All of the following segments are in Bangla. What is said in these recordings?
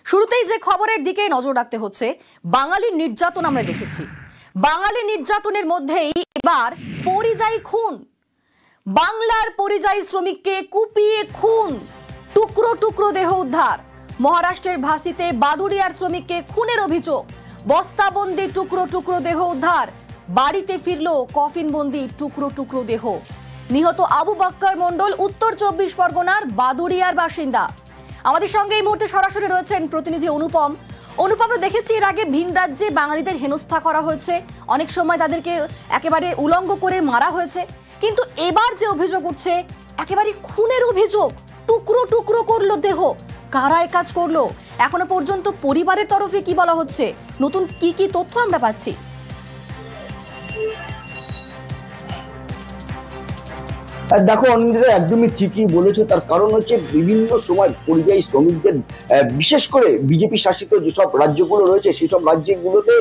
শুরুতেই যে খবরের দিকে নজর রাখতে হচ্ছে, বাঙালির নির্যাতন আমরা দেখেছি। বাঙালি নির্যাতনের মধ্যেই এবার পরিযায়ী খুন। বাংলার পরিযায়ী শ্রমিককে কুপিয়ে খুন, টুকরো টুকরো দেহ উদ্ধার। মহারাষ্ট্রের ভাসিতে বাদুড়িয়ার শ্রমিককে খুনের অভিযোগ, বস্তাবন্দি টুকরো টুকরো দেহ উদ্ধার। বাড়িতে ফিরল কফিনবন্দি টুকরো টুকরো দেহ। নিহত আবু বক্কর মণ্ডল উত্তর 24 পরগনার বাদুড়িয়ার বাসিন্দা। আমাদের সঙ্গে এই মুহূর্তে সরাসরি রয়েছেন প্রতিনিধি অনুপম। অনুপম, দেখেছি এর আগে ভিন রাজ্যে বাঙালিদের হেনস্থা করা হয়েছে, অনেক সময় তাদেরকে একেবারে উলঙ্গ করে মারা হয়েছে, কিন্তু এবার যে অভিযোগ উঠছে একেবারে খুনের অভিযোগ। টুকরো টুকরো করলো দেহ, কারা এই কাজ করলো? এখনো পর্যন্ত পরিবারের তরফে কি বলা হচ্ছে? নতুন কি কি তথ্য আমরা পাচ্ছি? দেখো অনিন্দিতা, একদমই ঠিকই বলেছো। তার কারণ হচ্ছে বিভিন্ন সময় পরিযায়ী শ্রমিকদের, বিশেষ করে বিজেপি শাসিত যেসব রাজ্যগুলো রয়েছে সেসব রাজ্যগুলোতে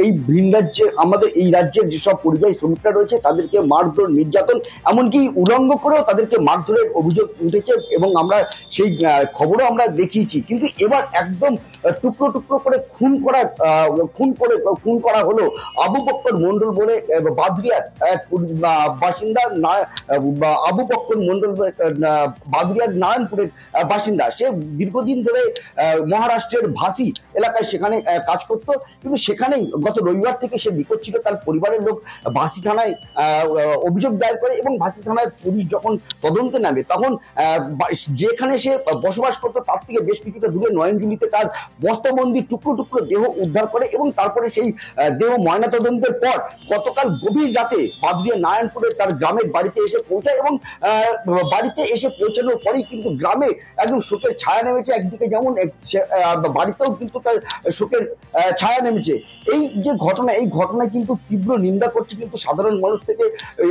এই ভিন রাজ্যে, আমাদের এই রাজ্যের যেসব পরিযায়ী শ্রমিকরা রয়েছে তাদেরকে মারধর, নির্যাতন, এমনকি উলঙ্গ করেও তাদেরকে মারধরের অভিযোগ উঠেছে এবং আমরা সেই খবরও আমরা দেখিয়েছি। কিন্তু এবার একদম টুকরো টুকরো করে খুন করা হলো আবু বক্কর মণ্ডল বলে বাদুড়িয়ার বাসিন্দা আবু বক্কর মণ্ডল বাদুড়িয়ার নারায়ণপুরের বাসিন্দা। সে দীর্ঘদিন ধরে মহারাষ্ট্রের ভাসি এলাকায় সেখানে কাজ করত, কিন্তু সেখানেই গত রবিবার থেকে সে নিখোঁজ ছিল। তার পরিবারের লোক ভাসি থানায় অভিযোগ দায়ের করে এবং ভাসি থানায় পুলিশ যখন তদন্তে নামে তখন যেখানে সে বসবাস করতো তার থেকে বেশ কিছুটা দূরে নয়নজুলিতে তার বস্তাবন্দি টুকরো টুকরো দেহ উদ্ধার করে এবং তারপরে সেই দেহ ময়নাতদন্তের পর গতকাল গভীর রাতে বাদুড়িয়া নারায়ণপুরে তার গ্রামের বাড়িতে এসে পৌঁছায় এবং বাড়িতে এসে পৌঁছানোর পরেই কিন্তু গ্রামে একদম শোকের ছায়া নেমেছে। একদিকে যেমন বাড়িতেও কিন্তু তার শোকের ছায়া নেমেছে। এই যে ঘটনা, এই ঘটনায় কিন্তু তীব্র নিন্দা করছে কিন্তু সাধারণ মানুষ থেকে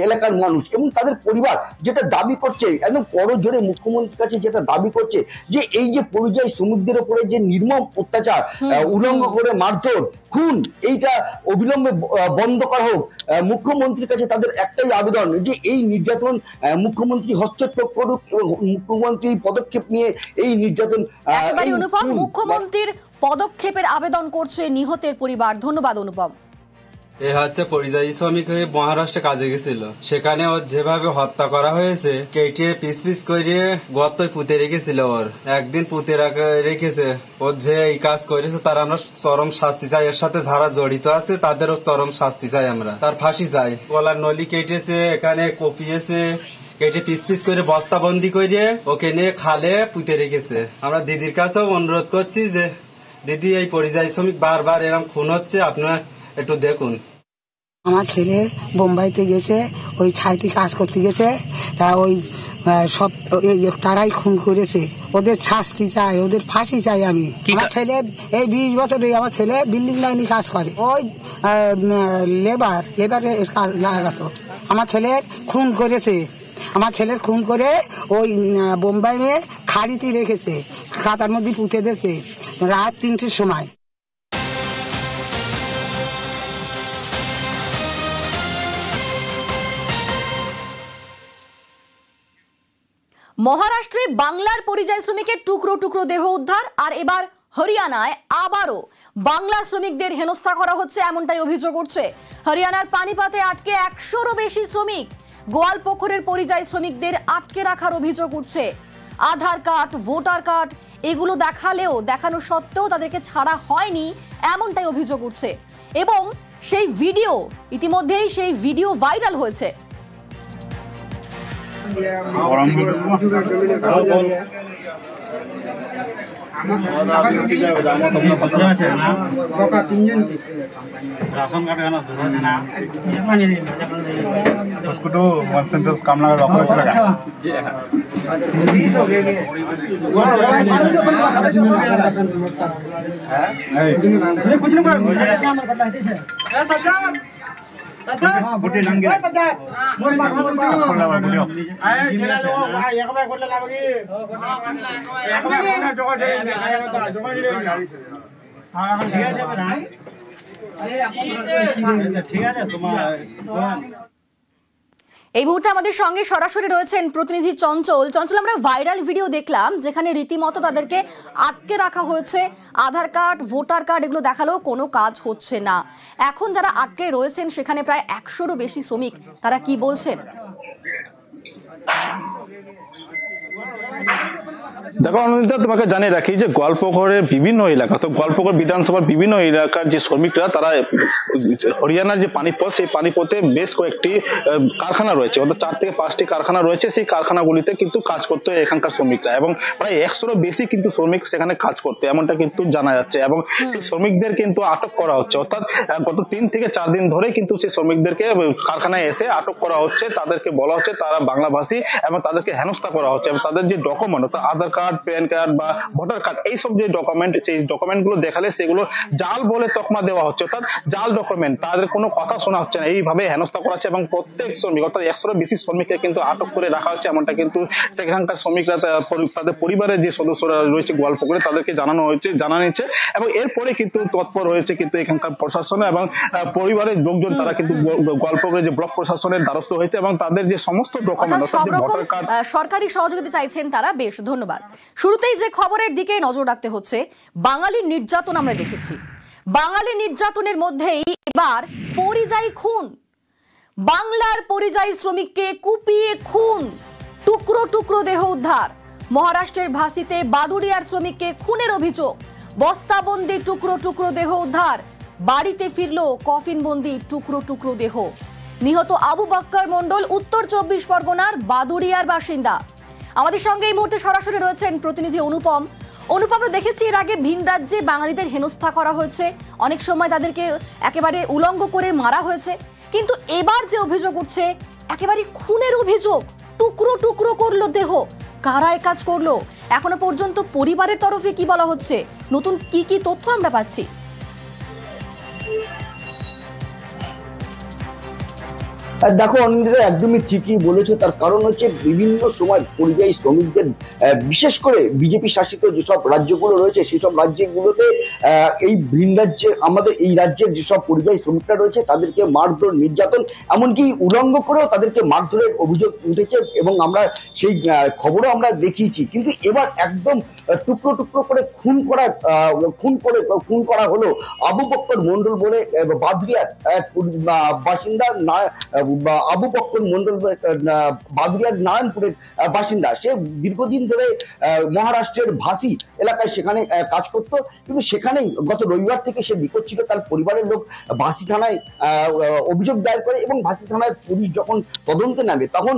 এলাকার মানুষ এবং তাদের পরিবার। যেটা দাবি করছে একদম করজোড়ে মুখ্যমন্ত্রীর কাছে যেটা দাবি করছে যে এই যে পরিযায়ী শ্রমিকদের উপরে যে নির্মম অত্যাচার, উলঙ্গ করে মারধর, খুন, এইটা অবিলম্বে বন্ধ করা হোক। মুখ্যমন্ত্রীর কাছে তাদের একটাই আবেদন যে এই নির্যাতন মুখ্যমন্ত্রী হস্তক্ষেপ করুক এবং মুখ্যমন্ত্রী পদক্ষেপ নিয়ে এই নির্যাতন। অনুপম, মুখ্যমন্ত্রীর পদক্ষেপের আবেদন করছে নিহতের পরিবার। ধন্যবাদ অনুপম। এ হচ্ছে পরিযায়ী শ্রমিক হয়ে মহারাষ্ট্রে কাজে গেছিল, সেখানে ওর যেভাবে হত্যা করা হয়েছে, কেটে পিস পিস করে গর্তয় পুঁতে রেখেছিল। ওর একদিন পুঁতে রেখেছে। ওর যে এই কাজ করেছে তার আমরা চরম শাস্তি চাই। এর সাথে যারা জড়িত আছে তাদেরও চরম শাস্তি চাই, আমরা তার ফাঁসি চাই। গলার নলি কেটেছে, এখানে কপিয়েছে, কেটে পিস পিস করে বস্তাবন্দি করে ওকে নিয়ে খালে পুঁতে রেখেছে। আমরা দিদির কাছেও অনুরোধ করছি যে দিদি, এই পরিযায়ী শ্রমিক বারবার এরকম খুন হচ্ছে, আপনারা একটু দেখুন। আমার ছেলে বোম্বাইতে গেছে, ওই ছাইটি কাজ করতে গেছে, তা ওই সব তারাই খুন করেছে। ওদের শাস্তি চাই, ওদের ফাঁসি চাই। আমি আমার ছেলে এই 20 বছর আমার ছেলে বিল্ডিং লাইনে কাজ করে, ওই লেবারের কাজ লাগাতো। আমার ছেলে খুন করেছে, আমার ছেলের খুন করে ওই বোম্বাই মেয়ে খাড়িতে রেখেছে, খাতার মধ্যে পুঁতে দিয়েছে রাত 3টের সময়। মহারাষ্ট্রে বাংলার পরিযায়ী শ্রমিকের টুকরো টুকরো দেহ উদ্ধার, আর এবার হরিয়ানায় আবারও বাংলা শ্রমিকদের হেনস্থা করা হচ্ছে, এমনটাই অভিযোগ উঠছে। হরিয়ানার পানিপাতে আটকে 100-রও বেশি শ্রমিক। গোয়ালপুকুরের পরিযায়ী শ্রমিকদের আটকে রাখার অভিযোগ উঠছে। আধার কার্ড, ভোটার কার্ড এগুলো দেখানো সত্ত্বেও তাদেরকে ছাড়া হয়নি, এমনটাই অভিযোগ উঠছে। এবং সেই ভিডিও ভাইরাল হয়েছে। রাশন কার্ড কাম লাগা ঠিক আছে তোমার এই মুহূর্তে আমাদের সঙ্গে সরাসরি রয়েছেন প্রতিনিধি চঞ্চল। আমরা ভাইরাল ভিডিও দেখলাম যেখানে রীতিমতো তাদেরকে আটকে রাখা হয়েছে। আধার কার্ড, ভোটার কার্ড এগুলো দেখালেও কোনো কাজ হচ্ছে না। এখন যারা আটকে রয়েছেন সেখানে প্রায় 100-রও বেশি শ্রমিক, তারা কি বলছেন? দেখো অনুদিতা, তোমাকে জানিয়ে রাখি যে গোয়ালপুকুরের বিভিন্ন এলাকা, তো গোয়ালপুকুর বিধানসভার বিভিন্ন এলাকার যে শ্রমিকরা তারা হরিয়ানার যে পানিপথ, সেই পানিপথে বেশ কয়েকটি কারখানা রয়েছে, অর্থাৎ 4 থেকে 5টি কারখানা রয়েছে। সেই কারখানাগুলিতে কিন্তু কাজ করতে এখানকার শ্রমিকরা, এবং প্রায় 100-রও বেশি কিন্তু শ্রমিক সেখানে কাজ করতে, এমনটা কিন্তু জানা যাচ্ছে। এবং সেই শ্রমিকদের কিন্তু আটক করা হচ্ছে, অর্থাৎ গত 3 থেকে 4 দিন ধরে কিন্তু সেই শ্রমিকদেরকে কারখানায় এসে আটক করা হচ্ছে। তাদেরকে বলা হচ্ছে তারা বাংলাভাষী এবং তাদেরকে হেনস্থা করা হচ্ছে, এবং তাদের যে ডকুমেন্ট, অর্থাৎ আধার কার্ড, প্যান কার্ড বা ভোটার কার্ড, এইসব যে ডকুমেন্ট, সেই ডকুমেন্ট গুলো দেখালে সেগুলো জাল বলে তকমা দেওয়া হচ্ছে, অর্থাৎ জাল ডকুমেন্ট, তাদের কোনো কথা শোনা হচ্ছে না, এইভাবে হেনস্থা করা হচ্ছে। এবং প্রত্যেক শ্রমিক, অর্থাৎ 100-রও বেশি শ্রমিককে কিন্তু আটক করে রাখা হচ্ছে, এমনটা কিন্তু সেখানকার শ্রমিকরা তাদের পরিবারের যে সদস্যরা রয়েছে গোয়ালপুকুরে তাদেরকে জানানো হয়েছে। এবং এরপরে কিন্তু তৎপর হয়েছে কিন্তু এখানকার প্রশাসন এবং পরিবারের লোকজন, তারা কিন্তু গোয়ালপুকুরে যে ব্লক প্রশাসনের দ্বারস্থ হয়েছে এবং তাদের যে সমস্ত ডকুমেন্ট, সব রকম সরকারি সহযোগিতা চাইছেন তারা। বেশ, ধন্যবাদ। শুরুতেই যে খবরের দিকে নজর রাখতে হচ্ছে, বাঙালির নির্যাতন আমরা দেখেছি। বাঙালি নির্যাতনের মধ্যেই এবার পরিযায়ী খুন। বাংলার পরিযায়ী শ্রমিককে কুপিয়ে খুন, টুকরো টুকরো দেহ উদ্ধার। মহারাষ্ট্রের ভাসিতে বাদুড়িয়ার শ্রমিককে খুনের অভিযোগ, বস্তাবন্দি টুকরো টুকরো দেহ উদ্ধার। বাড়িতে ফিরল কফিনবন্দি টুকরো টুকরো দেহ। নিহত আবু বক্কর মণ্ডল উত্তর 24 পরগনার বাদুড়িয়ার বাসিন্দা। আমাদের সঙ্গে এই মুহূর্তে সরাসরি রয়েছেন প্রতিনিধি অনুপম। আমরা দেখেছি এর আগে ভিন রাজ্যে বাঙালিদের হেনস্থা করা হয়েছে, অনেক সময় তাদেরকে একেবারে উলঙ্গ করে মারা হয়েছে, কিন্তু এবার যে অভিযোগ উঠছে একেবারে খুনের অভিযোগ। টুকরো টুকরো করলো দেহ, কারা এই কাজ করলো? এখনো পর্যন্ত পরিবারের তরফে কি বলা হচ্ছে? নতুন কি কি তথ্য আমরা পাচ্ছি? দেখো অনিন্দিতা, একদমই ঠিকই বলেছো। তার কারণ হচ্ছে বিভিন্ন সময় পরিযায়ী শ্রমিকদের, বিশেষ করে বিজেপি শাসিত যেসব রাজ্যগুলো রয়েছে সেসব রাজ্যগুলোতে এই ভিন রাজ্যে, আমাদের এই রাজ্যের যেসব পরিযায়ী শ্রমিকরা রয়েছে তাদেরকে মারধর, নির্যাতন, এমনকি উলঙ্গ করেও তাদেরকে মারধরের অভিযোগ উঠেছে এবং আমরা সেই খবরও আমরা দেখিয়েছি। কিন্তু এবার একদম টুকরো টুকরো করে খুন করা হলো আবু বক্কর মণ্ডল বলে বাদুড়িয়ার বাসিন্দা আবু বক্কর মণ্ডল বাদুড়িয়ার নারায়ণপুরের বাসিন্দা। সে দীর্ঘদিন ধরে মহারাষ্ট্রের ভাসি এলাকায় সেখানে কাজ করত, কিন্তু সেখানেই গত রবিবার থেকে সে নিখোঁজ ছিল। তার পরিবারের লোক ভাসি থানায় অভিযোগ দায়ের করে এবং ভাসি থানায় পুলিশ যখন তদন্তে নামে তখন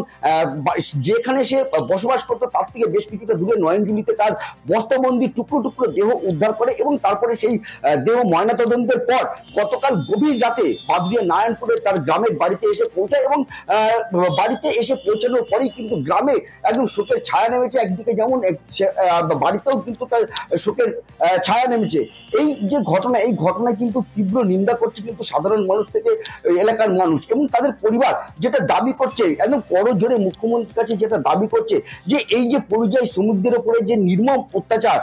যেখানে সে বসবাস করতো তার থেকে বেশ কিছুটা দূরে নয়নজুলিতে তার বস্তাবন্দি টুকরো টুকরো দেহ উদ্ধার করে এবং তারপরে সেই দেহ ময়নাতদন্তের পর গতকাল গভীর রাতে বাদুড়িয়া নারায়ণপুরে তার গ্রামের বাড়িতে এসে পৌঁছায় এবং বাড়িতে এসে পৌঁছানোর পরেই কিন্তু গ্রামে একদম শোকের ছায়া নেমেছে। একদিকে যেমন বাড়িতেও কিন্তু তার শোকের ছায়া নেমেছে। এই যে ঘটনা, এই ঘটনায় কিন্তু তীব্র নিন্দা করছে কিন্তু সাধারণ মানুষ থেকে এলাকার মানুষ এবং তাদের পরিবার। যেটা দাবি করছে একদম করজোড়ে মুখ্যমন্ত্রীর কাছে, যেটা দাবি করছে যে এই যে পরিযায়ী শ্রমিকদের উপরে যে নির্মম অত্যাচার,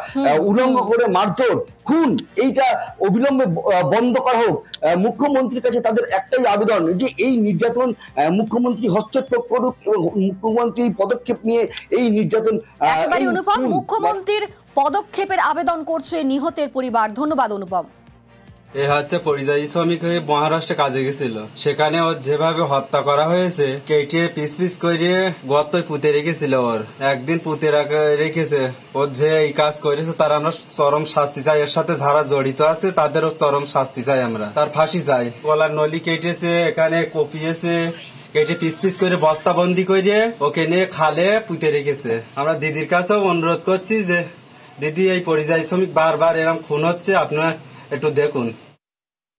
উলঙ্গ করে মারধর, খুন, এইটা অবিলম্বে বন্ধ করা হোক। মুখ্যমন্ত্রীর কাছে তাদের একটাই আবেদন যে এই নির্যাতন মুখ্যমন্ত্রী হস্তক্ষেপ করুক এবং মুখ্যমন্ত্রী পদক্ষেপ নিয়ে এই নির্যাতন। অনুপম, মুখ্যমন্ত্রীর পদক্ষেপের আবেদন করছে নিহতের পরিবার। ধন্যবাদ অনুপম। এ হচ্ছে পরিযায়ী শ্রমিক হয়ে মহারাষ্ট্রে কাজে গেছিল, সেখানে ওর যেভাবে হত্যা করা হয়েছে, কেটে পিস পিস করে গর্তয় পুঁতে রেখেছিল। ওর একদিন পুঁতে রেখেছে। ওর যে এই কাজ করেছে তার আমরা চরম শাস্তি চাই। এর সাথে যারা জড়িত আছে তাদেরও চরম শাস্তি চাই, আমরা তার ফাঁসি চাই। গলার নলি কেটেছে, এখানে কপিয়েছে, কেটে পিস পিস করে বস্তাবন্দি করে ওকে নিয়ে খালে পুঁতে রেখেছে। আমরা দিদির কাছেও অনুরোধ করছি যে দিদি, এই পরিযায়ী শ্রমিক বারবার এরকম খুন হচ্ছে, আপনারা একটু দেখুন।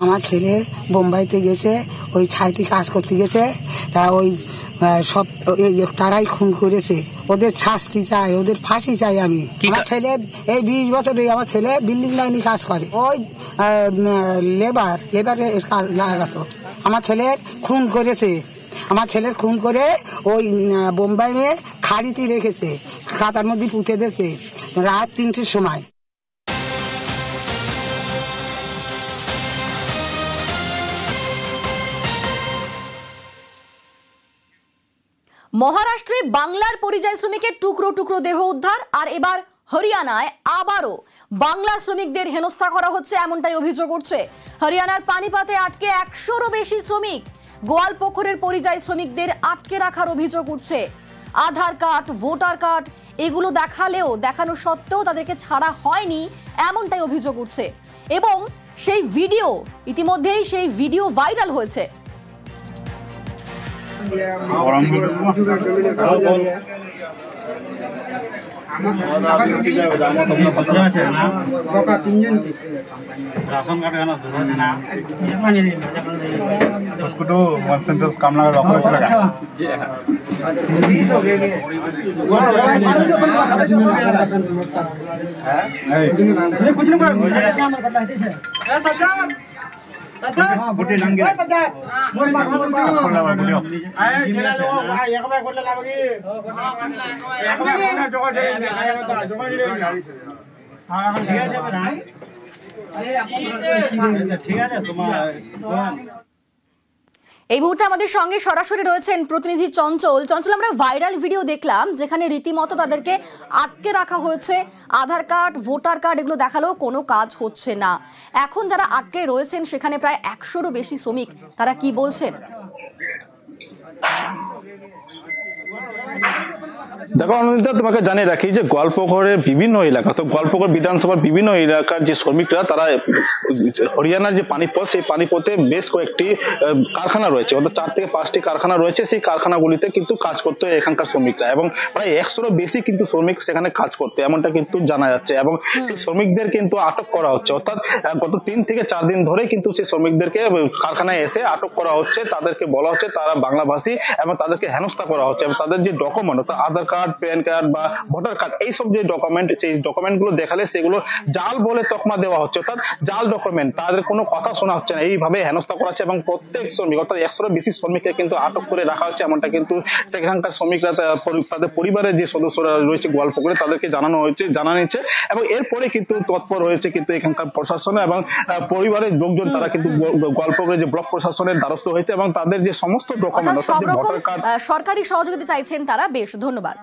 আমার ছেলে বোম্বাইতে গেছে, ওই ছাইটি কাজ করতে গেছে, তা ওই সব তারাই খুন করেছে। ওদের শাস্তি চাই, ওদের ফাঁসি চাই আমি। আমার ছেলে এই 20 বছর আমার ছেলে বিল্ডিং লাইনে কাজ করে, ওই লেবারে কাজ লাগাতো। আমার ছেলে খুন করেছে, আমার ছেলের খুন করে ওই বোম্বাই মেয়ে খাড়িতে রেখেছে, কাতার মধ্যে পুঁতে দিয়েছে রাত 3টের সময়। মহারাষ্ট্রে বাংলার পরিযায়ী শ্রমিকের টুকরো টুকরো দেহ উদ্ধার, আর এবার হরিয়ানায় আবারও বাংলা শ্রমিকদের হেনস্থা করা হচ্ছে, এমনটাই অভিযোগ উঠছে। হরিয়ানার পানিপাতে আটকে 100-রও বেশি শ্রমিক। গোয়ালপুকুরের পরিযায়ী শ্রমিকদের আটকে রাখার অভিযোগ উঠছে। আধার কার্ড, ভোটার কার্ড এগুলো দেখানো সত্ত্বেও তাদেরকে ছাড়া হয়নি, এমনটাই অভিযোগ উঠছে। এবং সেই ভিডিও ইতিমধ্যেই ভাইরাল হয়েছে। রাশন কার্ড না কামলা ঠিক আছে তোমার। এই মুহূর্তে আমাদের সঙ্গে সরাসরি রয়েছেন প্রতিনিধি চঞ্চল। আমরা ভাইরাল ভিডিও দেখলাম যেখানে রীতিমতো তাদেরকে আটকে রাখা হয়েছে। আধার কার্ড, ভোটার কার্ড এগুলো দেখালেও কোনো কাজ হচ্ছে না। এখন যারা আটকে রয়েছেন সেখানে প্রায় 100-রও বেশি শ্রমিক, তারা কি বলছেন? দেখো অনুদিতা, তোমাকে জানিয়ে রাখি যে গোয়ালপুকুরের বিভিন্ন এলাকা, তো গোয়ালপুকুর বিধানসভার বিভিন্ন এলাকার যে শ্রমিকরা তারা হরিয়ানার যে পানিপথ, সেই পানিপথে বেশ কয়েকটি কারখানা রয়েছে, অর্থাৎ 4 থেকে 5টি কারখানা রয়েছে। সেই কারখানাগুলিতে কিন্তু কাজ করতে হয় এখানকার শ্রমিকরা, এবং প্রায় 100-রও বেশি কিন্তু শ্রমিক সেখানে কাজ করতে, এমনটা কিন্তু জানা যাচ্ছে। এবং সেই শ্রমিকদের কিন্তু আটক করা হচ্ছে, অর্থাৎ গত 3 থেকে 4 দিন ধরে কিন্তু সেই শ্রমিকদেরকে কারখানায় এসে আটক করা হচ্ছে। তাদেরকে বলা হচ্ছে তারা বাংলাভাষী এবং তাদেরকে হেনস্থা করা হচ্ছে, এবং তাদের যে ডকুমেন্ট, অর্থাৎ আধার কার্ড, প্যান কার্ড বা ভোটার কার্ড, এইসব যে ডকুমেন্ট, সেই ডকুমেন্ট গুলো দেখালে সেগুলো জাল বলে তকমা দেওয়া হচ্ছে, অর্থাৎ জাল ডকুমেন্ট, তাদের কোনো কথা শোনা হচ্ছে না, এইভাবে হেনস্থা করা হচ্ছে। এবং প্রত্যেক শ্রমিক, অর্থাৎ 100-রও বেশি শ্রমিককে কিন্তু আটক করে রাখা হচ্ছে, এমনটা কিন্তু সেখানকার শ্রমিকরা তাদের পরিবারের যে সদস্যরা রয়েছে গোয়ালপুকুরে তাদেরকে জানানো হয়েছে। এবং এরপরে কিন্তু তৎপর হয়েছে কিন্তু এখানকার প্রশাসন এবং পরিবারের লোকজন, তারা কিন্তু গোয়ালপুকুরের যে ব্লক প্রশাসনের দ্বারস্থ হয়েছে এবং তাদের যে সমস্ত ডকুমেন্ট, অর্থাৎ ভোটার কার্ড, সরকারি সহযোগিতা চাইছেন তারা। বেশ, ধন্যবাদ।